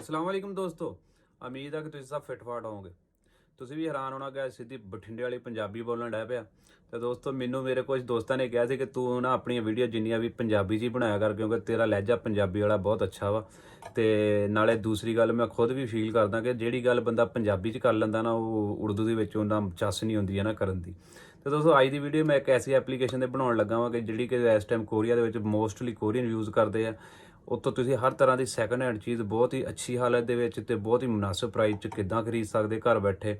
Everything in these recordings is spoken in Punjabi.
अस्सलाम वालेकुम दोस्तों। उम्मीद है कि ਤੁਸੀਂ ਸਭ ਫਿਟ ਫਾਟ ਹੋਵੋਗੇ। ਤੁਸੀਂ ਵੀ ਹੈਰਾਨ ਹੋਣਾ ਕਿ ਸਿੱਧੀ ਬਠਿੰਡੇ ਵਾਲੀ ਪੰਜਾਬੀ ਬੋਲਣ ਡਿਆ ਪਿਆ। ਤੇ ਦੋਸਤੋ ਮੈਨੂੰ ਮੇਰੇ ਕੁਝ ਦੋਸਤਾਂ ਨੇ ਕਿਹਾ ਸੀ ਕਿ ਤੂੰ ਨਾ ਆਪਣੀਆਂ ਵੀਡੀਓ ਜਿੰਨੀਆਂ ਵੀ ਪੰਜਾਬੀ 'ਚ ਹੀ ਬਣਾਇਆ ਕਰ, ਕਿਉਂਕਿ ਤੇਰਾ ਲਹਿਜਾ ਪੰਜਾਬੀ ਵਾਲਾ ਬਹੁਤ ਅੱਛਾ ਵਾ। ਤੇ ਨਾਲੇ ਦੂਸਰੀ ਗੱਲ ਮੈਂ ਖੁਦ ਵੀ ਫੀਲ ਕਰਦਾ ਕਿ ਜਿਹੜੀ ਗੱਲ ਬੰਦਾ ਪੰਜਾਬੀ 'ਚ ਕਰ ਲੈਂਦਾ ਨਾ ਉਹ ਉਰਦੂ ਦੇ ਵਿੱਚ ਉਹਨਾਂ ਚੱਸ ਨਹੀਂ ਹੁੰਦੀ ਹੈ ਨਾ ਕਰਨ ਦੀ। ਤੇ ਦੋਸਤੋ ਅੱਜ ਦੀ ਵੀਡੀਓ ਮੈਂ ਇੱਕ ਐਸੀ ਐਪਲੀਕੇਸ਼ਨ 'ਤੇ ਬਣਾਉਣ ਲੱਗਾ ਵਾਂ ਕਿ ਜਿਹੜੀ ਕਿ ਇਸ ਟਾਈਮ ਕੋਰੀਆ ਦੇ ਵਿੱਚ ਮੋਸਟਲੀ ਕੋਰੀਅਨ ਯੂਜ਼ ਕਰਦੇ ਆ। ਉੱਥੋਂ ਤੁਸੀਂ ਹਰ ਤਰ੍ਹਾਂ ਦੀ ਸੈਕਿੰਡ ਹੈਂਡ ਚੀਜ਼ ਬਹੁਤ ਹੀ ਅੱਛੀ ਹਾਲਤ ਦੇ ਵਿੱਚ ਤੇ ਬਹੁਤ ਹੀ ਮੁਨਾਸਿਬ ਪ੍ਰਾਈਸ 'ਚ ਕਿੱਦਾਂ ਖਰੀਦ ਸਕਦੇ ਘਰ ਬੈਠੇ।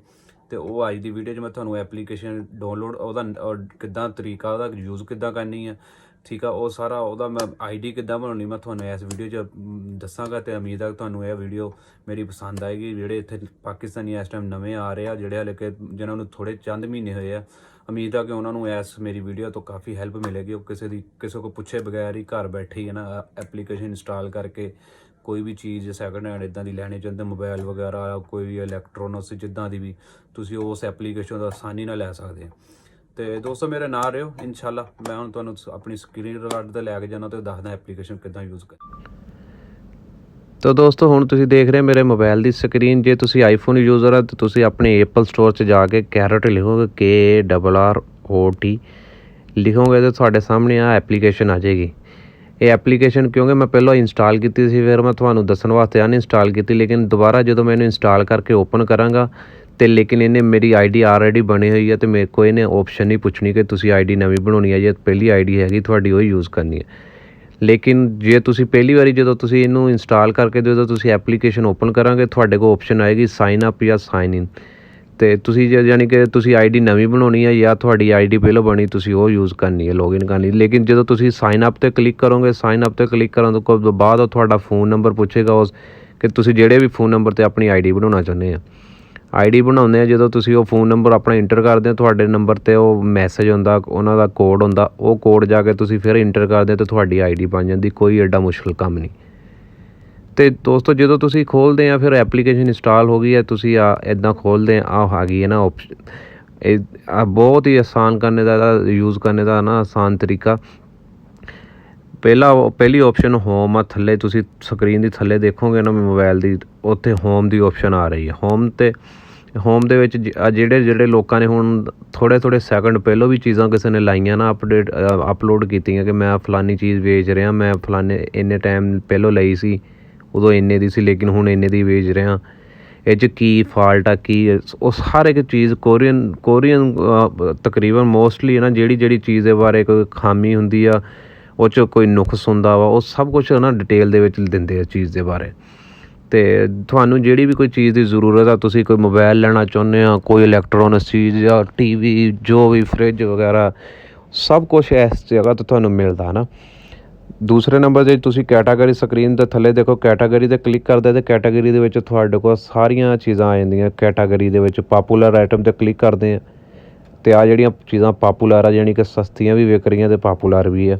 ਤੇ ਉਹ ਅੱਜ ਦੀ ਵੀਡੀਓ 'ਚ ਮੈਂ ਤੁਹਾਨੂੰ ਐਪਲੀਕੇਸ਼ਨ ਡਾਊਨਲੋਡ ਉਹਦਾ ਕਿੱਦਾਂ ਤਰੀਕਾ ਉਹਦਾ ਯੂਜ਼ ਕਿੱਦਾਂ ਕਰਨੀ ਆ, ਠੀਕ ਆ, ਉਹ ਸਾਰਾ ਉਹਦਾ ਮੈਂ ਆਈਡੀ ਕਿੱਦਾਂ ਬਣਾਉਣੀ ਮੈਂ ਤੁਹਾਨੂੰ ਇਸ ਵੀਡੀਓ 'ਚ ਦੱਸਾਂਗਾ। ਤੇ ਉਮੀਦ ਹੈ ਤੁਹਾਨੂੰ ਇਹ ਵੀਡੀਓ ਮੇਰੀ ਪਸੰਦ ਆਏਗੀ। ਜਿਹੜੇ ਇੱਥੇ ਪਾਕਿਸਤਾਨੀ ਇਸ ਟਾਈਮ ਨਵੇਂ ਆ ਰਹੇ ਆ, ਜਿਹੜੇ ਹਾਲੇ ਕਿ ਜਿਨ੍ਹਾਂ ਨੂੰ ਥੋੜ੍ਹੇ ਚੰਦ ਮਹੀਨੇ ਹੋਏ ਆ, ਉਮੀਦ ਆ ਕਿ ਉਹਨਾਂ ਨੂੰ ਇਸ ਮੇਰੀ ਵੀਡੀਓ ਤੋਂ ਕਾफ़ी ਹੈਲਪ ਮਿਲੇਗੀ। ਉਹ ਕਿਸੇ ਕੋ ਪੁੱਛੇ ਬਗੈਰ ਹੀ ਘਰ ਬੈਠੇ ਹੀ ਹੈ ਨਾ ਐਪਲੀਕੇਸ਼ਨ ਇੰਸਟਾਲ ਕਰਕੇ ਕੋਈ ਵੀ ਚੀਜ਼ ਸੈਕਿੰਡ ਹੈਂਡ ਇੱਦਾਂ ਦੀ ਲੈਣੀ ਚਾਹੁੰਦੇ, ਮੋਬਾਈਲ ਵਗੈਰਾ ਕੋਈ ਵੀ ਇਲੈਕਟ੍ਰੋਨਿਕਸ ਜਿੱਦਾਂ ਦੀ ਵੀ, ਤੁਸੀਂ ਉਸ ਐਪਲੀਕੇਸ਼ਨ ਦਾ ਆਸਾਨੀ ਨਾਲ ਲੈ ਸਕਦੇ ਆ। ਤੇ ਦੋਸਤੋ ਮੇਰੇ ਨਾਲ ਰਹੋ ਇਨਸ਼ਾਅੱਲਾ। ਮੈਂ ਹੁਣ ਤੁਹਾਨੂੰ ਆਪਣੀ ਸਕਰੀਨ ਰਿਕਾਰਡ ਤੇ ਲੈ ਕੇ ਜਾਣਾ ਤੇ ਦੱਸਦਾ ਐਪਲੀਕੇਸ਼ਨ ਕਿੱਦਾਂ ਯੂਜ਼ ਕਰਨੀ। तो दोस्तों हुण तुसीं देख रहे मेरे मोबाइल की स्क्रीन। जे तुसीं आईफोन यूज़र है तो तुसीं अपने एप्पल स्टोर च जाके कैरट लिखोगे KRROT लिखोगे तो तुहाडे सामने आ एप्लीकेशन आ जाएगी। ये एप्लीकेशन क्योंकि मैं पहले इंस्टॉल की थी, फिर मैं तुहानूं दस्सण वास्ते अनइंस्टॉल की, लेकिन दोबारा जो मैं इंस्टॉल करके ओपन करांगा तो लेकिन इन्हें मेरी आईडी ऑलरेडी बनी हुई है। तो मेरे को इन्हें ऑप्शन नहीं पूछनी कि तुसीं आईडी नवीं बनाउणी है, जे पहली आईडी हैगी तुहाडी ओही यूज़ करनी है। लेकिन जे तुसी पहली बारी जो तुसी इनू इंस्टॉल करके जो तुसी एप्लीकेशन ओपन करांगे तुहाडे को ऑप्शन आएगी साइन अप या साइन इन। तो तुसी यानी कि तुसी आईडी नवीं बनाउणी है या तुहाडी आईडी पहलों बनी तुसी वो यूज़ करनी है, लॉगिन करनी। लेकिन जो तुसी साइन अप ते क्लिक करोगे, साइन अप ते क्लिक करन तो बाद तुहाडा फ़ोन नंबर पूछेगा उस कि तुसी जेड़े भी फ़ोन नंबर ते अपनी आईडी बनाना चाहुंदे आ। आईडी बनाउने जो तुसी वो फ़ोन नंबर अपना इंटर करते हो, तुहाडे नंबर ते वो मैसेज हुंदा, उन्हां दा कोड हुंदा, वो कोड जाके तुसी फिर इंटर करदे तो तुहाडी आईडी बन जाती। कोई एडा मुश्किल काम नहीं। तो दोस्तों जो तुसी खोलते हैं फिर एप्लीकेशन इंस्टॉल हो गई है, तुसी इदां खोलते हैं आ गई है ना ऑप्शन। बहुत ही आसान करने का यूज़ करने का ना आसान तरीका। पहली ऑप्शन होम आ, थल्ले तुसी स्क्रीन की थल्ले देखोगे ना मोबाइल की, उत्थे होम की ऑप्शन आ रही है। होम दे विच ਜਿਹੜੇ ਲੋਕਾਂ ਨੇ ਹੁਣ थोड़े सैकंड पहलों भी चीज़ां किसी ने लाइया ना अपलोड कीतियां कि मैं फलानी चीज़ बेच रहा, मैं फलाने इन्ने टाइम पहलों लई सी, उदों इन्ने दी सी लेकिन हुण इन्ने दी बेच रहा। ये की फॉल्ट आ की उस हर एक चीज़ कोरियन तकरीबन मोस्टली ना ਜਿਹੜੀ चीज़ के बारे कोई खामी हुंदी आ, ਉਹ 'ਚ कोई नुक्स हुंदा वा, ਉਹ सब कुछ ना डिटेल ਦੇ ਵਿੱਚ ਦਿੰਦੇ ਆ चीज़ के बारे। तो थानू ਜਿਹੜੀ भी कोई चीज़ की जरूरत है, तुसी कोई मोबाइल लेना चाहुंदे हो, कोई इलैक्ट्रॉनिक चीज़ या TV जो भी फ्रिज वगैरह सब कुछ इस जगह तो थानू मिलता है ना। दूसरे नंबर ते तुसी कैटागरी स्क्रीन के थल्ले देखो, कैटागरी ते क्लिक करदे तो कैटागरी दे विच तुहाडे कोल सारियां चीज़ां आ जांदियां। कैटागरी दे विच पॉपूलर आइटम ते क्लिक करदे आ तो आ जिहड़ियां चीज़ां पॉपूलर आ, यानी कि सस्तियां भी विक रहीआं ते पॉपूलर भी है।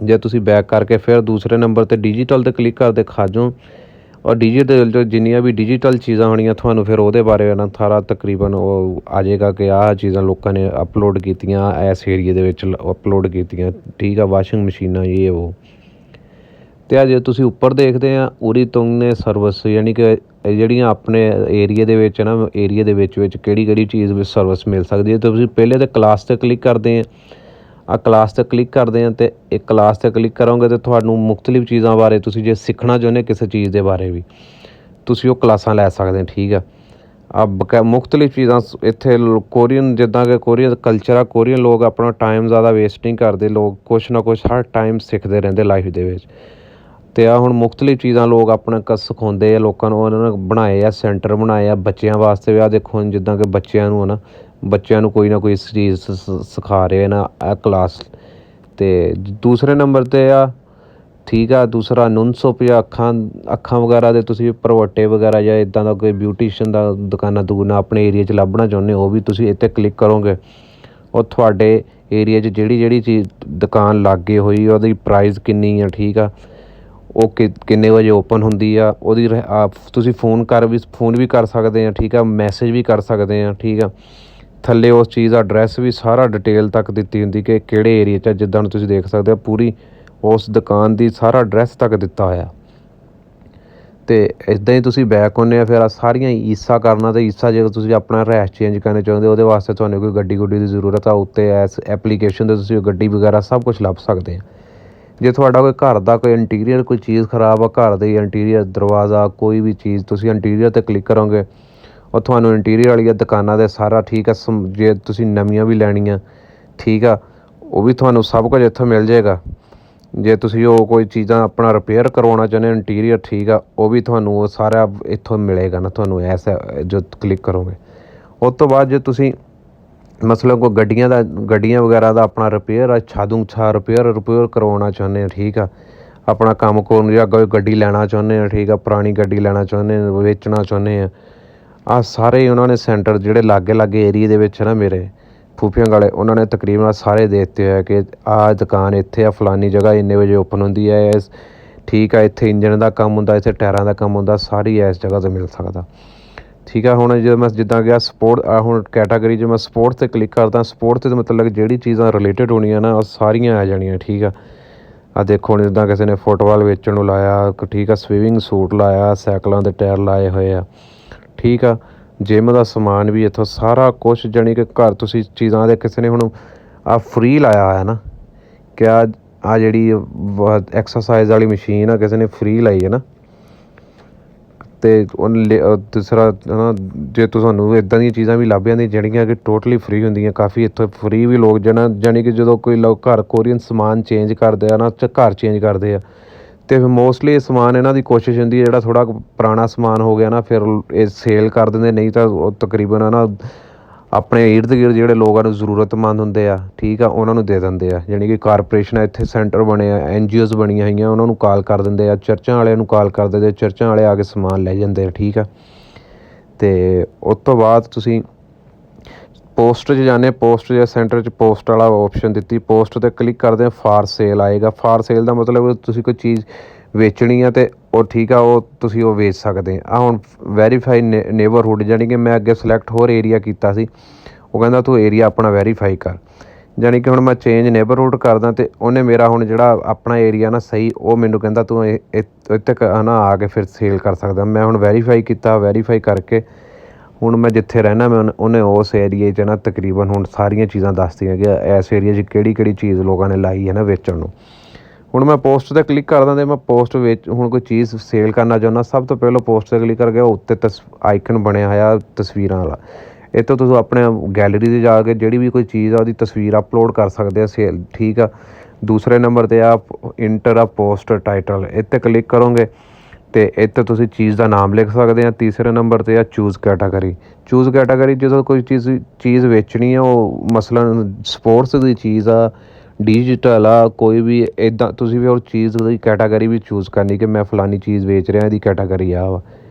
जे तुसी बैक करके फिर दूसरे नंबर ते डिजिटल ते क्लिक करदे खाजों, और डिजिटल जो जिन्नियां भी डिजिटल चीज़ां होणियां थानू फिर ਉਹਦੇ बारे ना सारा तकरीबन वो आ जाएगा कि आह चीज़ां लोगों ने अपलोड कीतियां, इस एरिए दे विच अपलोड कीतियां, ठीक है, वाशिंग मशीनां ये वो। तो जे तुसी उपर देखते हैं उरी तुंगने सर्विस, यानी कि ਜਿਹੜੀਆਂ अपने एरिए ਦੇ ਵਿੱਚ ना एरिए ਦੇ ਵਿੱਚ ਕਿਹੜੀ चीज़ भी सर्विस मिल सकती है। तो तुसी पहले तो क्लास ते क्लिक करते हैं, आ क्लास ते क्लिक करते हैं तो एक क्लास ते क्लिक करोगे तो तुहानू मुख्तलिफ चीज़ों बारे तुसी जे सीखना चाहुंदे किसी चीज़ के बारे भी तुसी वो क्लासां लै सकते हैं, ठीक है। अब मुख्तलिफ चीज़ां इत्थे कोरियन जिद्दां कि कोरियन कल्चर आ, कोरियन लोग अपना टाइम ज़्यादा वेस्ट नहीं करते, लोग कुछ ना कुछ हर टाइम सीखते रहंदे लाइफ दे विच। ते आ हुण मुख्तलिफ चीज़ां लोग अपने सिखाउंदे आ लोकां नूं, उन्होंने बनाए आ सेंटर बनाए आ बच्चों वास्ते भी। आ देखो जिद्दां कि बच्चों नूं ना बच्चों नूं कोई ना कोई चीज़ सिखा रहे ना आ क्लास। ते दूसरे नंबर ते आ, ठीक है, दूसरा नुनसुप या अखां वगैरह दे तुसी भरवट्टे वगैरह या इदां दा कोई ब्यूटीशियन दा दुकानां दुकानां अपने एरिए च लभना चाहुंदे हो, भी तुसी इत्थे क्लिक करोगे और तुहाडे एरिए च जेह्ड़ी चीज़ दुकान लागे होई ओहदी प्राइस किन्नी है, ठीक है, वो किन्ने बजे ओपन होंदी आ, ओहदी तुसी फ़ोन भी कर सकते हैं, ठीक है, मैसेज भी कर सकते हैं, ठीक है। थल्ले उस चीज़ का एड्रैस भी सारा डिटेल तक दित्ती हुंदी कि किहड़े एरिए च, जिद्दां तुसी देख सकते हो पूरी उस दुकान की सारा एड्रैस तक दिता होया। ਤੇ ਇੱਦਾਂ ਹੀ ਤੁਸੀਂ ਬੈਕ ਆਉਂਦੇ ਆ। ਫਿਰ ਆਹ ਸਾਰੀਆਂ ਈਸਾ ਕਰਨਾ, ਤੇ ਈਸਾ ਜੇ ਤੁਸੀਂ ਆਪਣਾ ਰਿਹਾਇਸ਼ ਚੇਂਜ ਕਰਨਾ ਚਾਹੁੰਦੇ ਹੋ ਉਹਦੇ ਵਾਸਤੇ ਤੁਹਾਨੂੰ ਕੋਈ ਗੱਡੀ ਗੁੱਡੀ ਦੀ ਜ਼ਰੂਰਤ ਆ, ਉੱਤੇ ਇਸ ਐਪਲੀਕੇਸ਼ਨ 'ਤੇ ਤੁਸੀਂ ਗੱਡੀ ਵਗੈਰਾ ਸਭ ਕੁਝ ਲੱਭ ਸਕਦੇ ਆ। ਜੇ ਤੁਹਾਡਾ ਕੋਈ ਘਰ ਦਾ ਕੋਈ ਇੰਟੀਰੀਅਰ ਕੋਈ ਚੀਜ਼ ਖ਼ਰਾਬ ਆ, ਘਰ ਦੇ ਇੰਟੀਰੀਅਰ ਦਰਵਾਜ਼ਾ ਕੋਈ ਵੀ ਚੀਜ਼, ਤੁਸੀਂ ਇੰਟੀਰੀਅਰ 'ਤੇ ਕਲਿੱਕ ਕਰੋਗੇ ਉਹ ਤੁਹਾਨੂੰ ਇੰਟੀਰੀਅਰ ਵਾਲੀਆਂ ਦੁਕਾਨਾਂ 'ਤੇ ਸਾਰਾ ਠੀਕ ਆ। ਜੇ ਤੁਸੀਂ ਨਵੀਆਂ ਵੀ ਲੈਣੀਆਂ ਠੀਕ ਆ, ਉਹ ਵੀ ਤੁਹਾਨੂੰ ਸਭ ਕੁਝ ਇੱਥੋਂ ਮਿਲ ਜਾਏਗਾ। ਜੇ ਤੁਸੀਂ ਉਹ ਕੋਈ ਚੀਜ਼ਾਂ ਆਪਣਾ ਰਿਪੇਅਰ ਕਰਵਾਉਣਾ ਚਾਹੁੰਦੇ ਹੋ ਇੰਟੀਰੀਅਰ ਠੀਕ ਆ, ਉਹ ਵੀ ਤੁਹਾਨੂੰ ਉਹ ਸਾਰਾ ਇੱਥੋਂ ਮਿਲੇਗਾ ਨਾ ਤੁਹਾਨੂੰ ਐਸਾ ਜੋ ਕਲਿੱਕ ਕਰੋਗੇ। ਉਸ ਤੋਂ ਬਾਅਦ ਜੇ ਤੁਸੀਂ ਮਤਲਬ ਕੋਈ ਗੱਡੀਆਂ ਵਗੈਰਾ ਦਾ ਆਪਣਾ ਰਿਪੇਅਰ ਰਿਪੇਅਰ ਕਰਵਾਉਣਾ ਚਾਹੁੰਦੇ ਆ ਠੀਕ ਆ, ਆਪਣਾ ਕੰਮ ਕੋਲ ਜਾਂ ਕੋਈ ਗੱਡੀ ਲੈਣਾ ਚਾਹੁੰਦੇ ਆ ਠੀਕ ਆ, ਪੁਰਾਣੀ ਗੱਡੀ ਲੈਣਾ ਚਾਹੁੰਦੇ ਆ, ਵੇਚਣਾ ਚਾਹੁੰਦੇ ਆ, ਆਹ ਸਾਰੇ ਉਹਨਾਂ ਨੇ ਸੈਂਟਰ ਜਿਹੜੇ ਲਾਗੇ ਏਰੀਏ ਦੇ ਵਿੱਚ ਨਾ ਮੇਰੇ ਫੂਫੀਆਂ ਵਾਲੇ, ਉਹਨਾਂ ਨੇ ਤਕਰੀਬਨ ਸਾਰੇ ਦੇ ਦਿੱਤੇ ਹੋਏ ਕਿ ਆਹ ਦੁਕਾਨ ਇੱਥੇ ਆ, ਫਲਾਨੀ ਜਗ੍ਹਾ ਇੰਨੇ ਵਜੇ ਓਪਨ ਹੁੰਦੀ ਹੈ ਇਸ ਠੀਕ ਆ, ਇੱਥੇ ਇੰਜਣ ਦਾ ਕੰਮ ਹੁੰਦਾ, ਇੱਥੇ ਟਾਇਰਾਂ ਦਾ ਕੰਮ ਹੁੰਦਾ, ਸਾਰੀ ਇਸ ਜਗ੍ਹਾ 'ਤੇ ਮਿਲ ਸਕਦਾ ਠੀਕ ਆ। ਹੁਣ ਜਦੋਂ ਮੈਂ ਜਿੱਦਾਂ ਗਿਆ ਸਪੋਰਟ ਹੁਣ ਕੈਟਾਗਰੀ 'ਚ ਮੈਂ ਸਪੋਰਟਸ 'ਤੇ ਕਲਿੱਕ ਕਰਦਾ, ਸਪੋਰਟਸ 'ਤੇ ਮਤਲਬ ਜਿਹੜੀ ਚੀਜ਼ਾਂ ਰਿਲੇਟਡ ਹੋਣੀਆਂ ਨਾ ਉਹ ਸਾਰੀਆਂ ਆ ਜਾਣੀਆਂ ਠੀਕ ਆ। ਆਹ ਦੇਖੋ ਹੁਣ ਜਿੱਦਾਂ ਕਿਸੇ ਨੇ ਫੁੱਟਬਾਲ ਵੇਚਣ ਨੂੰ ਲਾਇਆ ਠੀਕ ਆ, ਸਵੀਮਿੰਗ ਸੂਟ ਲਾਇਆ, ਸਾਈਕਲਾਂ ਦੇ ਟਾਇਰ ਲਾਏ ਹੋਏ ਆ ਠੀਕ ਆ, ਜਿਮ ਦਾ ਸਮਾਨ ਵੀ ਇੱਥੋਂ ਸਾਰਾ ਕੁਛ, ਜਾਣੀ ਕਿ ਘਰ ਤੁਸੀਂ ਚੀਜ਼ਾਂ ਦੇ ਕਿਸੇ ਨੇ ਹੁਣ ਆਹ ਫ੍ਰੀ ਲਾਇਆ ਹੋਇਆ ਨਾ ਕਿ ਆਹ ਜਿਹੜੀ ਐਕਸਰਸਾਈਜ਼ ਵਾਲੀ ਮਸ਼ੀਨ ਆ ਕਿਸੇ ਨੇ ਫ੍ਰੀ ਲਾਈ ਹੈ ਨਾ। ਅਤੇ ਦੂਸਰਾ ਹੈ ਨਾ ਜੇ ਤੁਹਾਨੂੰ ਇੱਦਾਂ ਦੀਆਂ ਚੀਜ਼ਾਂ ਵੀ ਲੱਭ ਜਾਂਦੀਆਂ ਜਿਹੜੀਆਂ ਕਿ ਟੋਟਲੀ ਫ੍ਰੀ ਹੁੰਦੀਆਂ, ਕਾਫੀ ਇੱਥੋਂ ਫ੍ਰੀ ਵੀ ਲੋਕ ਜਾਣੀ ਕਿ ਜਦੋਂ ਕੋਈ ਲੋਕ ਘਰ ਕੋਰੀਅਨ ਸਮਾਨ ਚੇਂਜ ਕਰਦੇ ਆ ਨਾ, ਘਰ ਚੇਂਜ ਕਰਦੇ ਆ ਅਤੇ ਫਿਰ ਮੋਸਟਲੀ ਇਹ ਸਮਾਨ ਇਹਨਾਂ ਦੀ ਕੋਸ਼ਿਸ਼ ਹੁੰਦੀ ਹੈ ਜਿਹੜਾ ਥੋੜ੍ਹਾ ਪੁਰਾਣਾ ਸਮਾਨ ਹੋ ਗਿਆ ਨਾ ਫਿਰ ਇਹ ਸੇਲ ਕਰ ਦਿੰਦੇ, ਨਹੀਂ ਤਾਂ ਉਹ ਤਕਰੀਬਨ ਹੈ ਨਾ ਆਪਣੇ ਇਰਦ ਗਿਰਦ ਜਿਹੜੇ ਲੋਕਾਂ ਨੂੰ ਜ਼ਰੂਰਤਮੰਦ ਹੁੰਦੇ ਆ ਠੀਕ ਆ, ਉਹਨਾਂ ਨੂੰ ਦੇ ਦਿੰਦੇ ਆ। ਜਾਣੀ ਕਿ ਕਾਰਪੋਰੇਸ਼ਨ ਇੱਥੇ ਸੈਂਟਰ ਬਣੇ ਆ, NGOs ਬਣੀਆਂ ਹੋਈਆਂ, ਉਹਨਾਂ ਨੂੰ ਕਾਲ ਕਰ ਦਿੰਦੇ ਆ, ਚਰਚਾਂ ਵਾਲਿਆਂ ਨੂੰ ਕਾਲ ਕਰ ਦਿੰਦੇ, ਚਰਚਾਂ ਵਾਲੇ ਆ ਕੇ ਸਮਾਨ ਲੈ ਜਾਂਦੇ ਆ ਠੀਕ ਆ। ਅਤੇ ਉਸ ਤੋਂ ਬਾਅਦ ਤੁਸੀਂ ਪੋਸਟ 'ਚ ਜਾਂਦੇ, ਪੋਸਟ ਜਾਂ ਸੈਂਟਰ 'ਚ ਪੋਸਟ ਵਾਲਾ ਆਪਸ਼ਨ ਦਿੱਤੀ, ਪੋਸਟ 'ਤੇ ਕਲਿੱਕ ਕਰਦੇ ਆ, ਫਾਰ ਸੇਲ ਆਏਗਾ। ਫਾਰ ਸੇਲ ਦਾ ਮਤਲਬ ਤੁਸੀਂ ਕੋਈ ਚੀਜ਼ ਵੇਚਣੀ ਆ ਅਤੇ ਉਹ ਠੀਕ ਆ, ਉਹ ਤੁਸੀਂ ਉਹ ਵੇਚ ਸਕਦੇ ਆ। ਹੁਣ ਵੈਰੀਫਾਈ ਨੇਬਰਹੁੱਡ ਜਾਣੀ ਕਿ ਮੈਂ ਅੱਗੇ ਸਿਲੈਕਟ ਹੋਰ ਏਰੀਆ ਕੀਤਾ ਸੀ, ਉਹ ਕਹਿੰਦਾ ਤੂੰ ਏਰੀਆ ਆਪਣਾ ਵੈਰੀਫਾਈ ਕਰ, ਜਾਣੀ ਕਿ ਹੁਣ ਮੈਂ ਚੇਂਜ ਨੇਬਰਹੁੱਡ ਕਰਦਾ ਅਤੇ ਉਹਨੇ ਮੇਰਾ ਹੁਣ ਜਿਹੜਾ ਆਪਣਾ ਏਰੀਆ ਨਾ ਸਹੀ, ਉਹ ਮੈਨੂੰ ਕਹਿੰਦਾ ਤੂੰ ਇੱਥੇ ਹੈ ਨਾ ਆ ਕੇ ਫਿਰ ਸੇਲ ਕਰ ਸਕਦਾ। ਮੈਂ ਹੁਣ ਵੈਰੀਫਾਈ ਕੀਤਾ, ਵੈਰੀਫਾਈ ਕਰਕੇ ਹੁਣ ਮੈਂ ਜਿੱਥੇ ਰਹਿਣਾ ਮੈਂ ਉਹਨੇ ਉਸ ਏਰੀਏ 'ਚ ਨਾ ਤਕਰੀਬਨ ਹੁਣ ਸਾਰੀਆਂ ਚੀਜ਼ਾਂ ਦੱਸਦੀਆਂ ਕਿ ਇਸ ਏਰੀਏ 'ਚ ਕਿਹੜੀ ਚੀਜ਼ ਲੋਕਾਂ ਨੇ ਲਾਈ ਹੈ ਨਾ ਵੇਚਣ ਨੂੰ। ਹੁਣ ਮੈਂ ਪੋਸਟ 'ਤੇ ਕਲਿੱਕ ਕਰਦਾ ਅਤੇ ਮੈਂ ਪੋਸਟ ਵਿੱਚ ਹੁਣ ਕੋਈ ਚੀਜ਼ ਸੇਲ ਕਰਨਾ ਚਾਹੁੰਦਾ, ਸਭ ਤੋਂ ਪਹਿਲਾਂ ਪੋਸਟ 'ਤੇ ਕਲਿੱਕ ਕਰਕੇ ਉੱਤੇ ਆਈਕਨ ਬਣਿਆ ਹੋਇਆ ਤਸਵੀਰਾਂ ਵਾਲਾ, ਇਹ ਤੋਂ ਤੁਸੀਂ ਆਪਣੇ ਗੈਲਰੀ 'ਤੇ ਜਾ ਕੇ ਜਿਹੜੀ ਵੀ ਕੋਈ ਚੀਜ਼ ਆ ਉਹਦੀ ਤਸਵੀਰ ਅਪਲੋਡ ਕਰ ਸਕਦੇ ਆ ਸੇਲ ਠੀਕ ਆ। ਦੂਸਰੇ ਨੰਬਰ 'ਤੇ ਆ ਇੰਟਰ ਆ ਪੋਸਟ ਟਾਈਟਲ, ਇਹ 'ਤੇ ਕਲਿੱਕ ਕਰੋਗੇ ਅਤੇ ਇੱਥੇ ਤੁਸੀਂ ਚੀਜ਼ ਦਾ ਨਾਮ ਲਿਖ ਸਕਦੇ ਆ। ਤੀਸਰੇ ਨੰਬਰ 'ਤੇ ਆ ਚੂਜ਼ ਕੈਟਾਗਰੀ ਜਦੋਂ ਕੋਈ ਚੀਜ਼ ਵੇਚਣੀ ਆ, ਉਹ ਮਸਲਨ ਸਪੋਰਟਸ ਦੀ ਚੀਜ਼ ਆ, ਡਿਜੀਟਲ ਆ, ਕੋਈ ਵੀ ਇੱਦਾਂ ਤੁਸੀਂ ਵੀ ਉਹ ਚੀਜ਼ ਦੀ ਕੈਟਾਗਰੀ ਵੀ ਚੂਜ਼ ਕਰਨੀ ਕਿ ਮੈਂ ਫਲਾਨੀ ਚੀਜ਼ ਵੇਚ ਰਿਹਾ, ਇਹਦੀ ਕੈਟਾਗਰੀ ਆ ਵਾ।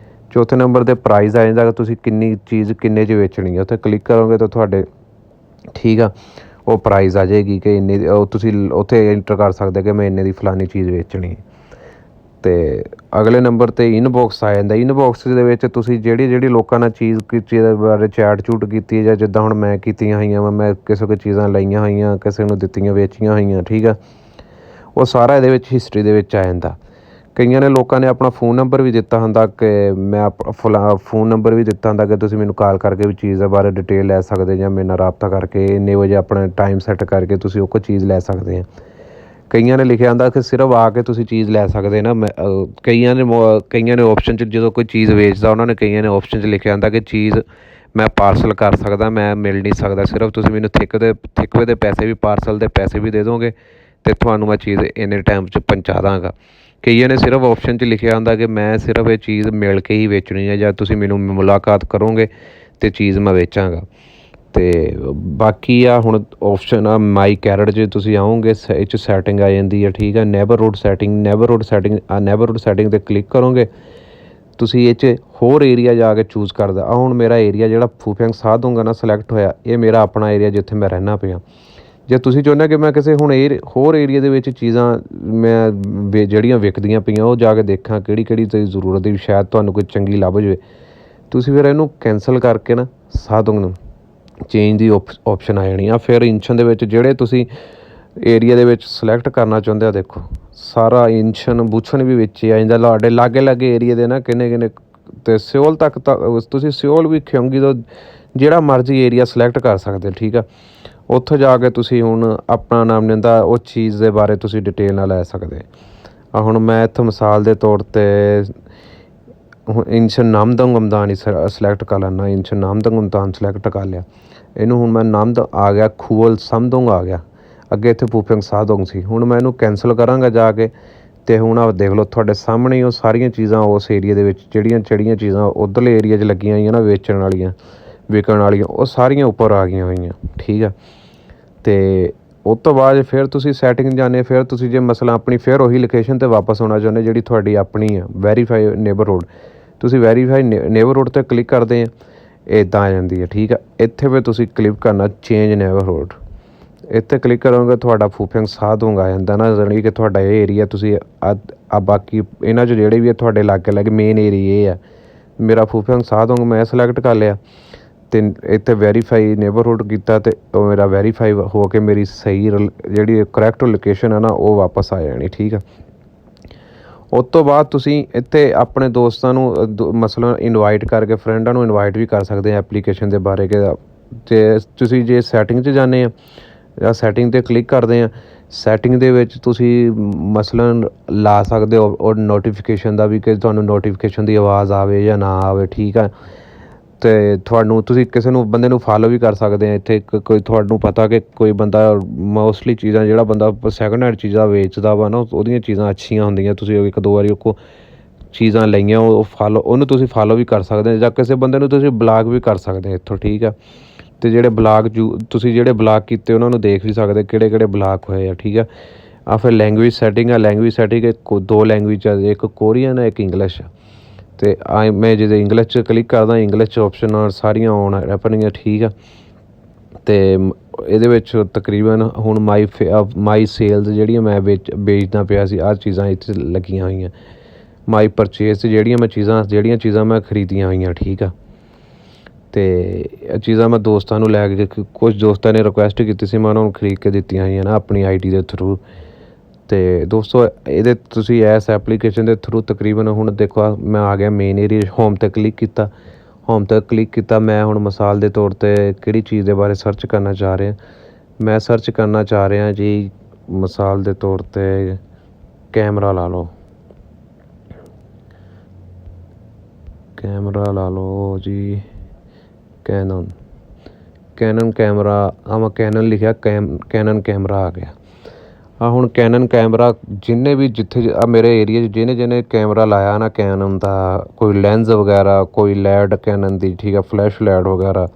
ਚੌਥੇ ਨੰਬਰ 'ਤੇ ਪ੍ਰਾਈਜ਼ ਆ ਜਾਂਦਾ, ਤੁਸੀਂ ਕਿੰਨੀ ਚੀਜ਼ ਕਿੰਨੇ 'ਚ ਵੇਚਣੀ ਆ, ਉੱਥੇ ਕਲਿੱਕ ਕਰੋਗੇ ਤਾਂ ਤੁਹਾਡੇ ਠੀਕ ਆ ਉਹ ਪ੍ਰਾਈਜ਼ ਆ ਜਾਏਗੀ ਕਿ ਇੰਨੇ ਉਹ ਤੁਸੀਂ ਉੱਥੇ ਐਂਟਰ ਕਰ ਸਕਦੇ ਕਿ ਮੈਂ ਇੰਨੇ ਦੀ ਫਲਾਨੀ ਚੀਜ਼ ਵੇਚਣੀ ਹੈ। ਅਤੇ ਅਗਲੇ ਨੰਬਰ 'ਤੇ ਇਨਬੋਕਸ ਆ ਜਾਂਦਾ। ਇਨਬੋਕਸ ਦੇ ਵਿੱਚ ਤੁਸੀਂ ਜਿਹੜੀ ਲੋਕਾਂ ਨਾਲ ਚੀਜ਼ ਦੇ ਬਾਰੇ ਚੈਟ ਚੂਟ ਕੀਤੀ ਜਾਂ ਜਿੱਦਾਂ ਹੁਣ ਮੈਂ ਕੀਤੀਆਂ ਹੋਈਆਂ ਵਾ, ਮੈਂ ਕਿਸੇ ਕੋਲ ਚੀਜ਼ਾਂ ਲਈਆਂ ਹੋਈਆਂ, ਕਿਸੇ ਨੂੰ ਦਿੱਤੀਆਂ ਵੇਚੀਆਂ ਹੋਈਆਂ ਠੀਕ ਆ, ਉਹ ਸਾਰਾ ਇਹਦੇ ਵਿੱਚ ਹਿਸਟਰੀ ਦੇ ਵਿੱਚ ਆ ਜਾਂਦਾ। ਕਈਆਂ ਨੇ ਲੋਕਾਂ ਨੇ ਆਪਣਾ ਫ਼ੋਨ ਨੰਬਰ ਵੀ ਦਿੱਤਾ ਹੁੰਦਾ ਕਿ ਮੈਂ ਫ਼ੋਨ ਨੰਬਰ ਵੀ ਦਿੱਤਾ ਹੁੰਦਾ ਕਿ ਤੁਸੀਂ ਮੈਨੂੰ ਕਾਲ ਕਰਕੇ ਵੀ ਚੀਜ਼ ਦੇ ਬਾਰੇ ਡਿਟੇਲ ਲੈ ਸਕਦੇ ਜਾਂ ਮੇਰੇ ਨਾਲ ਰਾਬਤਾ ਕਰਕੇ ਇੰਨੇ ਵਜੇ ਆਪਣਾ ਟਾਈਮ ਸੈੱਟ ਕਰਕੇ ਤੁਸੀਂ ਉਹ ਕੋਈ ਚੀਜ਼ ਲੈ ਸਕਦੇ ਆ। ਕਈਆਂ ਨੇ ਲਿਖਿਆ ਹੁੰਦਾ ਕਿ ਸਿਰਫ ਆ ਕੇ ਤੁਸੀਂ ਚੀਜ਼ ਲੈ ਸਕਦੇ ਨਾ। ਕਈਆਂ ਨੇ ਆਪਸ਼ਨ 'ਚ ਜਦੋਂ ਕੋਈ ਚੀਜ਼ ਵੇਚਦਾ ਉਹਨਾਂ ਨੇ ਕਈਆਂ ਨੇ ਆਪਸ਼ਨ 'ਚ ਲਿਖਿਆ ਹੁੰਦਾ ਕਿ ਚੀਜ਼ ਮੈਂ ਪਾਰਸਲ ਕਰ ਸਕਦਾ, ਮੈਂ ਮਿਲ ਨਹੀਂ ਸਕਦਾ, ਸਿਰਫ ਤੁਸੀਂ ਮੈਨੂੰ ਥਿਕਵੇ ਦੇ ਪੈਸੇ ਵੀ ਪਾਰਸਲ ਦੇ ਪੈਸੇ ਵੀ ਦੇ ਦੋਗੇ ਅਤੇ ਤੁਹਾਨੂੰ ਮੈਂ ਚੀਜ਼ ਇੰਨੇ ਟਾਈਮ 'ਚ ਪਹੁੰਚਾ ਦਾਂਗਾ। ਕਈਆਂ ਨੇ ਸਿਰਫ ਆਪਸ਼ਨ 'ਚ ਲਿਖਿਆ ਹੁੰਦਾ ਕਿ ਮੈਂ ਸਿਰਫ ਇਹ ਚੀਜ਼ ਮਿਲ ਕੇ ਹੀ ਵੇਚਣੀ ਹੈ ਜਾਂ ਤੁਸੀਂ ਮੈਨੂੰ ਮੁਲਾਕਾਤ ਕਰੋਗੇ ਅਤੇ ਚੀਜ਼ ਮੈਂ ਵੇਚਾਂਗਾ। ਅਤੇ ਬਾਕੀ ਆ ਹੁਣ ਆਪਸ਼ਨ ਆ ਮਾਈ ਕੈਰਟ 'ਚ ਤੁਸੀਂ ਆਓਗੇ, ਇਹ 'ਚ ਸੈਟਿੰਗ ਆ ਜਾਂਦੀ ਹੈ ਠੀਕ ਹੈ। ਨੇਬਰਹੁੱਡ ਸੈਟਿੰਗ 'ਤੇ ਕਲਿੱਕ ਕਰੋਗੇ ਤੁਸੀਂ ਇਹ 'ਚ ਹੋਰ ਏਰੀਆ ਜਾ ਕੇ ਚੂਜ਼ ਕਰਦਾ। ਆ ਹੁਣ ਮੇਰਾ ਏਰੀਆ ਜਿਹੜਾ ਫੂਫਿਆਂਗ ਸਾਧੂੰਗਾ ਨਾ ਸਿਲੈਕਟ ਹੋਇਆ, ਇਹ ਮੇਰਾ ਆਪਣਾ ਏਰੀਆ ਜਿੱਥੇ ਮੈਂ ਰਹਿਣਾ ਪਿਆ। ਜੇ ਤੁਸੀਂ ਚਾਹੁੰਦੇ ਕਿ ਮੈਂ ਕਿਸੇ ਹੁਣ ਹੋਰ ਏਰੀਆ ਦੇ ਵਿੱਚ ਚੀਜ਼ਾਂ ਮੈਂ ਜਿਹੜੀਆਂ ਵਿਕਦੀਆਂ ਪਈਆਂ ਉਹ ਜਾ ਕੇ ਦੇਖਾਂ ਕਿਹੜੀ ਦੀ ਜ਼ਰੂਰਤ ਹੈ, ਸ਼ਾਇਦ ਤੁਹਾਨੂੰ ਕੋਈ ਚੰਗੀ ਲੱਭ ਜਾਵੇ, ਤੁਸੀਂ ਫਿਰ ਇਹਨੂੰ ਕੈਂਸਲ ਕਰਕੇ ਨਾ ਸਾਧੂੰਗ ਨੂੰ ਚੇਂਜ ਦੀ ਆਪਸ਼ਨ ਆ ਜਾਣੀ ਆ। ਫਿਰ ਇੰਸ਼ਨ ਦੇ ਵਿੱਚ ਜਿਹੜੇ ਤੁਸੀਂ ਏਰੀਆ ਦੇ ਵਿੱਚ ਸਿਲੈਕਟ ਕਰਨਾ ਚਾਹੁੰਦੇ ਆ, ਦੇਖੋ ਸਾਰਾ ਇੰਸ਼ਨ ਬੂਛਣ ਵੀ ਵਿੱਚ ਹੀ ਆ ਜਾਂਦਾ। ਤੁਹਾਡੇ ਲਾਗੇ ਏਰੀਆ ਦੇ ਨਾ ਕਿੰਨੇ ਤੇ ਸਿਓਲ ਤੱਕ ਤਾਂ ਤੁਸੀਂ ਸਿਓਲ ਵੀ ਖਿਉਂਗੀ ਤੋਂ ਜਿਹੜਾ ਮਰਜ਼ੀ ਏਰੀਆ ਸਿਲੈਕਟ ਕਰ ਸਕਦੇ, ਠੀਕ ਆ। ਉੱਥੇ ਜਾ ਕੇ ਤੁਸੀਂ ਹੁਣ ਆਪਣਾ ਨਾਮ ਲੈਂਦਾ ਉਸ ਚੀਜ਼ ਦੇ ਬਾਰੇ ਤੁਸੀਂ ਡਿਟੇਲ ਨਾਲ ਲੈ ਸਕਦੇ ਆ। ਹੁਣ ਮੈਂ ਇੱਥੋਂ ਮਿਸਾਲ ਦੇ ਤੌਰ 'ਤੇ ਹੁਣ ਇੰਸ਼ਨ ਨਾਮਦੰਗਮਦਾਨ ਹੀ ਸਿਲੈਕਟ ਕਰ ਲੈਣਾ। ਇੰਸ਼ਨ ਨਾਮਦੰਗਮਦਾਨ ਸਿਲੈਕਟ ਕਰ ਲਿਆ। ਇਹਨੂੰ ਹੁਣ ਮੈਂ ਨਾਮਦ ਆ ਗਿਆ, ਖੂਵਲ ਸਮਦੋਂਗ ਆ ਗਿਆ, ਅੱਗੇ ਇੱਥੇ ਪੂਪਿੰਗ ਸਾਧੋਂਗ ਸੀ। ਹੁਣ ਮੈਂ ਇਹਨੂੰ ਕੈਂਸਲ ਕਰਾਂਗਾ ਜਾ ਕੇ, ਅਤੇ ਹੁਣ ਆ ਦੇਖ ਲਓ ਤੁਹਾਡੇ ਸਾਹਮਣੇ ਉਹ ਸਾਰੀਆਂ ਚੀਜ਼ਾਂ ਉਸ ਏਰੀਏ ਦੇ ਵਿੱਚ ਜਿਹੜੀਆਂ ਚੀਜ਼ਾਂ ਉੱਧਰਲੇ ਏਰੀਆ 'ਚ ਲੱਗੀਆਂ ਹੋਈਆਂ ਨਾ ਵੇਚਣ ਵਾਲੀਆਂ ਵਿਕਣ ਵਾਲੀਆਂ, ਉਹ ਸਾਰੀਆਂ ਉੱਪਰ ਆ ਗਈਆਂ ਹੋਈਆਂ, ਠੀਕ ਆ। ਅਤੇ ਉਸ ਤੋਂ ਬਾਅਦ ਫਿਰ ਤੁਸੀਂ ਸੈਟਿੰਗ ਜਾਂਦੇ, ਫਿਰ ਤੁਸੀਂ ਜੇ ਮਸਲਾ ਆਪਣੀ ਫਿਰ ਉਹੀ ਲੋਕੇਸ਼ਨ 'ਤੇ ਵਾਪਸ ਆਉਣਾ ਚਾਹੁੰਦੇ ਜਿਹੜੀ ਤੁਹਾਡੀ ਆਪਣੀ ਆ ਵੈਰੀਫਾਈ ਨੇਬਰਹੁੱਡ, ਤੁਸੀਂ ਵੈਰੀਫਾਈ ਨੇਬਰਹੁੱਡ 'ਤੇ ਕਲਿੱਕ ਕਰਦੇ ਆ, ਇੱਦਾਂ ਆ ਜਾਂਦੀ ਹੈ, ਠੀਕ ਆ। ਇੱਥੇ ਫਿਰ ਤੁਸੀਂ ਕਲਿੱਕ ਕਰਨਾ ਚੇਂਜ ਨੇਬਰਹੁੱਡ, ਇੱਥੇ ਕਲਿੱਕ ਕਰੋਗੇ ਤੁਹਾਡਾ ਫੂਫਿੰਗ ਸਾਧੋਂਗ ਆ ਜਾਂਦਾ ਨਾ, ਜਾਣੀ ਕਿ ਤੁਹਾਡਾ ਇਹ ਏਰੀਆ ਤੁਸੀਂ ਆ ਬਾਕੀ ਇਹਨਾਂ 'ਚ ਜਿਹੜੇ ਵੀ ਤੁਹਾਡੇ ਲਾਗੇ ਮੇਨ ਏਰੀਆ ਇਹ ਆ। ਮੇਰਾ ਫੂਫਿੰਗ ਸਾਧੋਂਗ ਮੈਂ ਸਿਲੈਕਟ ਕਰ ਲਿਆ ਅਤੇ ਇੱਥੇ ਵੈਰੀਫਾਈ ਨੇਬਰਹੁੱਡ ਕੀਤਾ, ਅਤੇ ਉਹ ਮੇਰਾ ਵੈਰੀਫਾਈ ਹੋ ਕੇ ਮੇਰੀ ਸਹੀ ਜਿਹੜੀ ਕਰੈਕਟ ਲੋਕੇਸ਼ਨ ਆ ਨਾ ਉਹ ਵਾਪਸ ਆ ਜਾਣੀ, ਠੀਕ ਆ। ਉਸ ਤੋਂ ਬਾਅਦ ਤੁਸੀਂ ਇੱਥੇ ਆਪਣੇ ਦੋਸਤਾਂ ਨੂੰ ਮਸਲਨ ਇਨਵਾਈਟ ਕਰਕੇ ਫਰੈਂਡਾਂ ਨੂੰ ਇਨਵਾਈਟ ਵੀ ਕਰ ਸਕਦੇ ਆ ਐਪਲੀਕੇਸ਼ਨ ਦੇ ਬਾਰੇ ਕਿ ਜੇ ਤੁਸੀਂ ਜੇ ਸੈਟਿੰਗ 'ਚ ਜਾਂਦੇ ਆ ਜਾਂ ਸੈਟਿੰਗ 'ਤੇ ਕਲਿੱਕ ਕਰਦੇ ਆ, ਸੈਟਿੰਗ ਦੇ ਵਿੱਚ ਤੁਸੀਂ ਮਸਲਨ ਲਾ ਸਕਦੇ ਹੋ ਉਹ ਨੋਟੀਫਿਕੇਸ਼ਨ ਦਾ ਵੀ ਕਿ ਤੁਹਾਨੂੰ ਨੋਟੀਫਿਕੇਸ਼ਨ ਦੀ ਆਵਾਜ਼ ਆਵੇ ਜਾਂ ਨਾ ਆਵੇ, ਠੀਕ ਆ। ਅਤੇ ਤੁਹਾਨੂੰ ਤੁਸੀਂ ਕਿਸੇ ਨੂੰ ਬੰਦੇ ਨੂੰ ਫਾਲੋ ਵੀ ਕਰ ਸਕਦੇ ਆ ਇੱਥੇ। ਕੋਈ ਤੁਹਾਨੂੰ ਪਤਾ ਕਿ ਕੋਈ ਬੰਦਾ ਮੋਸਟਲੀ ਚੀਜ਼ਾਂ ਜਿਹੜਾ ਬੰਦਾ ਸੈਕਿੰਡ ਹੈਂਡ ਚੀਜ਼ਾਂ ਵੇਚਦਾ ਵਾ ਨਾ ਉਹਦੀਆਂ ਚੀਜ਼ਾਂ ਅੱਛੀਆਂ ਹੁੰਦੀਆਂ, ਤੁਸੀਂ ਇੱਕ ਦੋ ਵਾਰੀ ਉਹ ਚੀਜ਼ਾਂ ਲਈਆਂ ਉਹ ਉਹਨੂੰ ਤੁਸੀਂ ਫਾਲੋ ਵੀ ਕਰ ਸਕਦੇ, ਜਾਂ ਕਿਸੇ ਬੰਦੇ ਨੂੰ ਤੁਸੀਂ ਬਲਾਕ ਵੀ ਕਰ ਸਕਦੇ ਇੱਥੋਂ, ਠੀਕ ਆ। ਅਤੇ ਜਿਹੜੇ ਬਲਾਕ ਤੁਸੀਂ ਜਿਹੜੇ ਬਲਾਕ ਕੀਤੇ ਉਹਨਾਂ ਨੂੰ ਦੇਖ ਵੀ ਸਕਦੇ ਕਿਹੜੇ ਬਲਾਕ ਹੋਏ ਆ, ਠੀਕ ਆ। ਆ ਫਿਰ ਲੈਂਗੁਏਜ ਸੈਟਿੰਗ ਆ, ਲੈਂਗੁਏਜ ਸੈਟਿੰਗ ਦੋ ਲੈਂਗੁਏਜ ਆ, ਇੱਕ ਕੋਰੀਅਨ ਹੈ ਇੱਕ ਇੰਗਲਿਸ਼ ਆ। ਅਤੇ ਮੈਂ ਜਦੋਂ ਇੰਗਲਿਸ਼ 'ਚ ਕਲਿੱਕ ਕਰਦਾ ਇੰਗਲਿਸ਼ 'ਚ ਆਪਸ਼ਨ ਸਾਰੀਆਂ ਆਉਣ ਆਪਣੀਆਂ, ਠੀਕ ਆ। ਅਤੇ ਇਹਦੇ ਵਿੱਚ ਤਕਰੀਬਨ ਹੁਣ ਮਾਈ ਸੇਲਸ ਜਿਹੜੀਆਂ ਮੈਂ ਵੇਚਦਾ ਪਿਆ ਸੀ ਆਹ ਚੀਜ਼ਾਂ ਇੱਥੇ ਲੱਗੀਆਂ ਹੋਈਆਂ। ਮਾਈ ਪਰਚੇਸ ਜਿਹੜੀਆਂ ਚੀਜ਼ਾਂ ਮੈਂ ਖਰੀਦੀਆਂ ਹੋਈਆਂ, ਠੀਕ ਆ। ਅਤੇ ਇਹ ਚੀਜ਼ਾਂ ਮੈਂ ਦੋਸਤਾਂ ਨੂੰ ਲੈ ਕੇ ਕੁਝ ਦੋਸਤਾਂ ਨੇ ਰਿਕੁਐਸਟ ਕੀਤੀ ਸੀ, ਮੈਂ ਉਹਨਾਂ ਨੂੰ ਖਰੀਦ ਕੇ ਦਿੱਤੀਆਂ ਹੋਈਆਂ ਨਾ ਆਪਣੀ ਆਈ ਡੀ ਦੇ ਥਰੂ। ਅਤੇ ਦੋਸਤੋ ਇਹਦੇ ਤੁਸੀਂ ਇਸ ਐਪਲੀਕੇਸ਼ਨ ਦੇ ਥਰੂ ਤਕਰੀਬਨ ਹੁਣ ਦੇਖੋ ਮੈਂ ਆ ਗਿਆ ਮੇਨ ਏਰੀਆ, ਹੋਮ 'ਤੇ ਕਲਿੱਕ ਕੀਤਾ। ਮੈਂ ਹੁਣ ਮਿਸਾਲ ਦੇ ਤੌਰ 'ਤੇ ਕਿਹੜੀ ਚੀਜ਼ ਦੇ ਬਾਰੇ ਸਰਚ ਕਰਨਾ ਚਾਹ ਰਿਹਾ, ਮੈਂ ਸਰਚ ਕਰਨਾ ਚਾਹ ਰਿਹਾ ਜੀ ਮਿਸਾਲ ਦੇ ਤੌਰ 'ਤੇ ਕੈਮਰਾ ਲਾ ਲਓ ਜੀ, ਕੈਨਨ ਕੈਮਰਾ ਮੈਂ ਕੈਨਨ ਲਿਖਿਆ, ਕੈਨਨ ਕੈਮਰਾ ਆ ਗਿਆ। ਹੁਣ ਕੈਨਨ ਕੈਮਰਾ ਜਿੰਨੇ ਵੀ ਜਿੱਥੇ ਮੇਰੇ ਏਰੀਆ 'ਚ ਜਿਹਨੇ ਕੈਮਰਾ ਲਾਇਆ ਨਾ ਕੈਨਨ ਦਾ, ਕੋਈ ਲੈਂਸ ਵਗੈਰਾ, ਕੋਈ ਲੈਡ ਕੈਨਨ ਦੀ, ਠੀਕ ਆ, ਫਲੈਸ਼ ਲੈਡ ਵਗੈਰਾ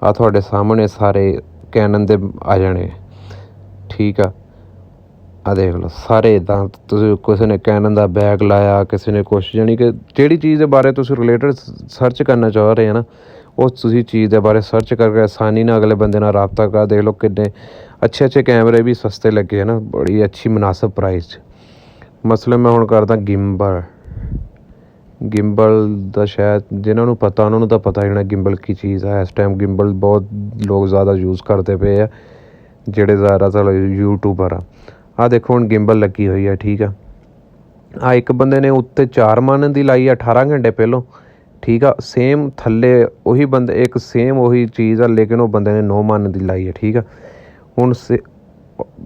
ਆ ਤੁਹਾਡੇ ਸਾਹਮਣੇ ਸਾਰੇ ਕੈਨਨ ਦੇ ਆ ਜਾਣੇ, ਠੀਕ ਆ। ਆ ਦੇਖ ਲਓ ਸਾਰੇ ਇੱਦਾਂ ਤੁਸੀਂ ਕਿਸੇ ਨੇ ਕੈਨਨ ਦਾ ਬੈਗ ਲਾਇਆ, ਕਿਸੇ ਨੇ ਕੁਛ, ਜਾਣੀ ਕਿ ਜਿਹੜੀ ਚੀਜ਼ ਦੇ ਬਾਰੇ ਤੁਸੀਂ ਰਿਲੇਟਡ ਸਰਚ ਕਰਨਾ ਚਾਹ ਰਹੇ ਆ ਨਾ ਉਸ ਤੁਸੀਂ ਚੀਜ਼ ਦੇ ਬਾਰੇ ਸਰਚ ਕਰਕੇ ਆਸਾਨੀ ਨਾਲ ਅਗਲੇ ਬੰਦੇ ਨਾਲ ਰਾਬਤਾ ਕਰ। ਦੇਖ ਲਓ ਕਿੰਨੇ ਅੱਛੇ ਕੈਮਰੇ ਵੀ ਸਸਤੇ ਲੱਗੇ ਹੈ ਨਾ, ਬੜੀ ਅੱਛੀ ਮੁਨਾਸਬ ਪ੍ਰਾਈਸ 'ਚ। ਮਸਲਨ ਮੈਂ ਹੁਣ ਕਰਦਾ ਗਿੰਬਲ ਦਾ, ਸ਼ਾਇਦ ਜਿਹਨਾਂ ਨੂੰ ਪਤਾ ਉਹਨਾਂ ਨੂੰ ਤਾਂ ਪਤਾ ਹੀ ਹੋਣਾ ਗਿੰਬਲ ਕੀ ਚੀਜ਼ ਆ। ਇਸ ਟਾਈਮ ਗਿੰਬਲ ਬਹੁਤ ਲੋਕ ਜ਼ਿਆਦਾ ਯੂਜ਼ ਕਰਦੇ ਪਏ ਆ ਜਿਹੜੇ ਜ਼ਿਆਦਾਤਰ ਯੂਟਿਊਬਰ ਆ। ਆਹ ਦੇਖੋ ਹੁਣ ਗਿੰਬਲ ਲੱਗੀ ਹੋਈ ਆ, ਠੀਕ ਆ। ਇੱਕ ਬੰਦੇ ਨੇ ਉੱਤੇ 4 ਮਨ ਦੀ ਲਾਈ ਆ 18 ਘੰਟੇ ਪਹਿਲੋਂ, ਠੀਕ ਆ। ਸੇਮ ਥੱਲੇ ਉਹੀ ਬੰਦੇ ਇੱਕ ਸੇਮ ਉਹੀ ਚੀਜ਼ ਆ, ਲੇਕਿਨ ਉਹ ਬੰਦੇ ਨੇ 9 ਮਨ ਦੀ ਲਾਈ ਆ, ਠੀਕ ਆ। ਹੁਣ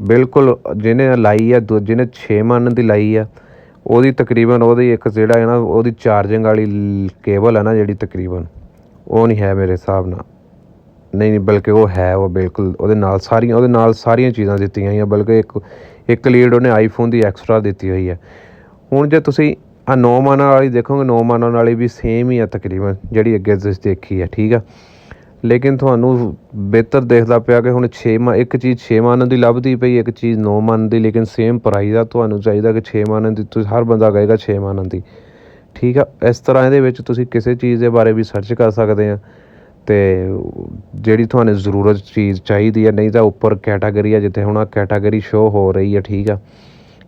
ਬਿਲਕੁਲ ਜਿਹਨੇ ਲਾਈ ਆ ਜਿਹਨੇ 6 ਮਨ ਦੀ ਲਾਈ ਆ ਉਹਦੀ ਤਕਰੀਬਨ ਉਹਦੀ ਇੱਕ ਜਿਹੜਾ ਹੈ ਨਾ ਉਹਦੀ ਚਾਰਜਿੰਗ ਵਾਲੀ ਕੇਬਲ ਹੈ ਨਾ ਜਿਹੜੀ ਤਕਰੀਬਨ ਉਹ ਨਹੀਂ ਹੈ ਮੇਰੇ ਹਿਸਾਬ ਨਾਲ, ਨਹੀਂ ਬਲਕਿ ਉਹ ਹੈ, ਉਹ ਬਿਲਕੁਲ ਉਹਦੇ ਨਾਲ ਸਾਰੀਆਂ ਚੀਜ਼ਾਂ ਦਿੱਤੀਆਂ ਹੋਈਆਂ, ਬਲਕਿ ਇੱਕ ਲੀਡ ਉਹਨੇ ਆਈਫੋਨ ਦੀ ਐਕਸਟਰਾ ਦਿੱਤੀ ਹੋਈ ਹੈ। ਹੁਣ ਜੇ ਤੁਸੀਂ ਆਹ 9 ਮਾਨਾਂ ਵਾਲੀ ਦੇਖੋਗੇ, 9 ਮਾਨਾਂ ਵਾਲੀ ਵੀ ਸੇਮ ਹੀ ਆ ਤਕਰੀਬਨ ਜਿਹੜੀ ਅੱਗੇ ਤੁਸੀਂ ਦੇਖੀ ਆ, ਠੀਕ ਆ। ਲੇਕਿਨ ਤੁਹਾਨੂੰ ਬਿਹਤਰ ਦੇਖਦਾ ਪਿਆ ਕਿ ਹੁਣ ਇੱਕ ਚੀਜ਼ 6 ਮਨ ਦੀ ਲੱਭਦੀ ਪਈ, ਇੱਕ ਚੀਜ਼ 9 ਮਨ ਦੀ, ਲੇਕਿਨ ਸੇਮ ਪ੍ਰਾਈਜ਼ ਆ। ਤੁਹਾਨੂੰ ਚਾਹੀਦਾ ਕਿ 6 ਮਨ ਦੀ, ਤੁਸੀਂ ਹਰ ਬੰਦਾ ਕਹੇਗਾ 6 ਮਨ ਦੀ, ਠੀਕ ਆ। ਇਸ ਤਰ੍ਹਾਂ ਇਹਦੇ ਵਿੱਚ ਤੁਸੀਂ ਕਿਸੇ ਚੀਜ਼ ਦੇ ਬਾਰੇ ਵੀ ਸਰਚ ਕਰ ਸਕਦੇ ਆ ਅਤੇ ਜਿਹੜੀ ਤੁਹਾਨੂੰ ਜ਼ਰੂਰਤ ਚੀਜ਼ ਚਾਹੀਦੀ ਹੈ, ਨਹੀਂ ਤਾਂ ਉੱਪਰ ਕੈਟਾਗਰੀ ਆ ਜਿੱਥੇ ਹੁਣ ਕੈਟਾਗਰੀ ਸ਼ੋਅ ਹੋ ਰਹੀ ਹੈ, ਠੀਕ ਆ।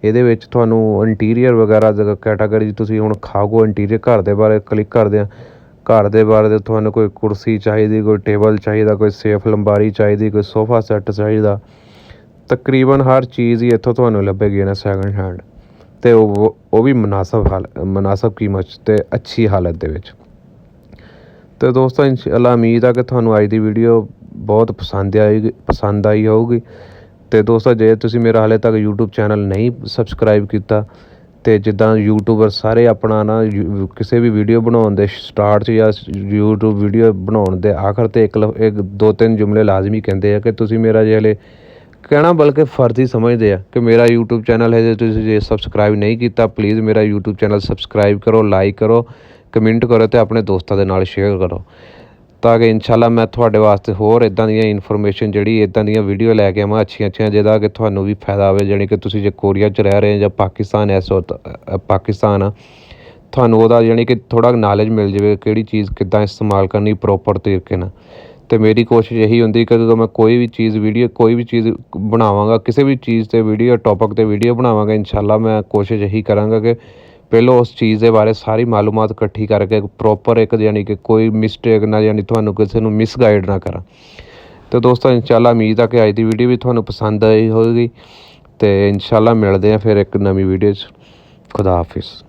ਇਹਦੇ ਵਿੱਚ ਤੁਹਾਨੂੰ ਇੰਟੀਰੀਅਰ ਵਗੈਰਾ ਕੈਟਾਗਰੀ ਤੁਸੀਂ ਹੁਣ ਖਾਗੋ ਇੰਟੀਰੀਅਰ ਘਰ ਦੇ ਬਾਰੇ ਕਲਿੱਕ ਕਰਦੇ ਆ, ਘਰ ਦੇ ਬਾਰੇ ਤੁਹਾਨੂੰ ਕੋਈ ਕੁਰਸੀ ਚਾਹੀਦੀ, ਕੋਈ ਟੇਬਲ ਚਾਹੀਦਾ, ਕੋਈ ਸੇਫ ਲੰਬਾਰੀ ਚਾਹੀਦੀ, ਕੋਈ ਸੋਫਾ ਸੈੱਟ ਚਾਹੀਦਾ, ਤਕਰੀਬਨ ਹਰ ਚੀਜ਼ ਹੀ ਇੱਥੋਂ ਤੁਹਾਨੂੰ ਲੱਭੇਗੀ ਨਾ ਸੈਕਿੰਡ ਹੈਂਡ, ਅਤੇ ਉਹ ਵੀ ਮੁਨਾਸਬ ਕੀਮਤ 'ਚ ਅਤੇ ਅੱਛੀ ਹਾਲਤ ਦੇ ਵਿੱਚ। ਅਤੇ ਦੋਸਤੋ ਇਨਸ਼ਾਅੱਲਾ ਉਮੀਦ ਆ ਕਿ ਤੁਹਾਨੂੰ ਅੱਜ ਦੀ ਵੀਡੀਓ ਬਹੁਤ ਪਸੰਦ ਆਈ ਹੋਊਗੀ। ਅਤੇ ਦੋਸਤੋ ਜੇ ਤੁਸੀਂ ਮੇਰਾ ਹਾਲੇ ਤੱਕ YouTube ਚੈਨਲ ਨਹੀਂ ਸਬਸਕ੍ਰਾਈਬ ਕੀਤਾ, ਅਤੇ ਜਿੱਦਾਂ ਯੂਟਿਊਬਰ ਸਾਰੇ ਆਪਣਾ ਨਾ ਕਿਸੇ ਵੀ ਵੀਡੀਓ ਬਣਾਉਣ ਦੇ ਸਟਾਰਟ 'ਚ ਜਾਂ YouTube ਵੀਡੀਓ ਬਣਾਉਣ ਦੇ ਆਖਰ 'ਤੇ ਇੱਕ 2-3 ਜੁਮਲੇ ਲਾਜ਼ਮੀ ਕਹਿੰਦੇ ਆ ਕਿ ਤੁਸੀਂ ਮੇਰਾ ਜੇ ਹਲੇ ਕਹਿਣਾ ਬਲਕਿ ਫਰਜ਼ ਹੀ ਸਮਝਦੇ ਆ ਕਿ ਮੇਰਾ YouTube ਚੈਨਲ ਹੈ, ਜੇ ਤੁਸੀਂ ਜੇ ਸਬਸਕ੍ਰਾਈਬ ਨਹੀਂ ਕੀਤਾ ਪਲੀਜ਼ ਮੇਰਾ YouTube ਚੈਨਲ ਸਬਸਕ੍ਰਾਈਬ ਕਰੋ, ਲਾਈਕ ਕਰੋ, ਕਮੈਂਟ ਕਰੋ ਅਤੇ ਆਪਣੇ ਦੋਸਤਾਂ ਦੇ ਨਾਲ ਸ਼ੇਅਰ ਕਰੋ, ਤਾਂ ਕਿ ਇਨਸ਼ਾਅੱਲਾ ਮੈਂ ਤੁਹਾਡੇ ਵਾਸਤੇ ਹੋਰ ਇੱਦਾਂ ਦੀਆਂ ਇਨਫੋਰਮੇਸ਼ਨ ਜਿਹੜੀ ਇੱਦਾਂ ਦੀਆਂ ਵੀਡੀਓ ਲੈ ਕੇ ਆਵਾਂ ਅੱਛੀਆਂ ਜਿਹਦਾ ਕਿ ਤੁਹਾਨੂੰ ਵੀ ਫਾਇਦਾ ਹੋਵੇ। ਜਾਣੀ ਕਿ ਤੁਸੀਂ ਜੇ ਕੋਰੀਆ 'ਚ ਰਹਿ ਰਹੇ ਜਾਂ ਪਾਕਿਸਤਾਨ ਆ, ਤੁਹਾਨੂੰ ਉਹਦਾ ਜਾਣੀ ਕਿ ਥੋੜ੍ਹਾ ਨਾਲੇਜ ਮਿਲ ਜਾਵੇ ਕਿਹੜੀ ਚੀਜ਼ ਕਿੱਦਾਂ ਇਸਤੇਮਾਲ ਕਰਨੀ ਪ੍ਰੋਪਰ ਤਰੀਕੇ ਨਾਲ। ਅਤੇ ਮੇਰੀ ਕੋਸ਼ਿਸ਼ ਇਹੀ ਹੁੰਦੀ ਕਿ ਜਦੋਂ ਮੈਂ ਕੋਈ ਵੀ ਚੀਜ਼ ਬਣਾਵਾਂਗਾ, ਕਿਸੇ ਵੀ ਚੀਜ਼ 'ਤੇ ਵੀਡੀਓ ਟੋਪਿਕ 'ਤੇ ਵੀਡੀਓ ਬਣਾਵਾਂਗਾ, ਇਨਸ਼ਾਅੱਲਾ ਮੈਂ ਕੋਸ਼ਿਸ਼ ਇਹੀ ਕਰਾਂਗਾ ਕਿ ਪਹਿਲਾਂ ਉਸ ਚੀਜ਼ ਦੇ ਬਾਰੇ ਸਾਰੀ ਮਾਲੂਮਾਤ ਇਕੱਠੀ ਕਰਕੇ ਪ੍ਰੋਪਰ ਇੱਕ ਜਾਣੀ ਕਿ ਕੋਈ ਮਿਸਟੇਕ ਨਾ ਜਾਣੀ ਤੁਹਾਨੂੰ ਕਿਸੇ ਨੂੰ ਮਿਸਗਾਈਡ ਨਾ ਕਰਾਂ। ਅਤੇ ਦੋਸਤੋ ਇਨਸ਼ਾਅੱਲਾ ਉਮੀਦ ਆ ਕਿ ਅੱਜ ਦੀ ਵੀਡੀਓ ਵੀ ਤੁਹਾਨੂੰ ਪਸੰਦ ਆਈ ਹੋਵੇਗੀ, ਅਤੇ ਇਨਸ਼ਾਅੱਲਾ ਮਿਲਦੇ ਹਾਂ ਫਿਰ ਇੱਕ ਨਵੀਂ ਵੀਡੀਓ 'ਚ। ਖੁਦਾ ਹਾਫਿਜ਼।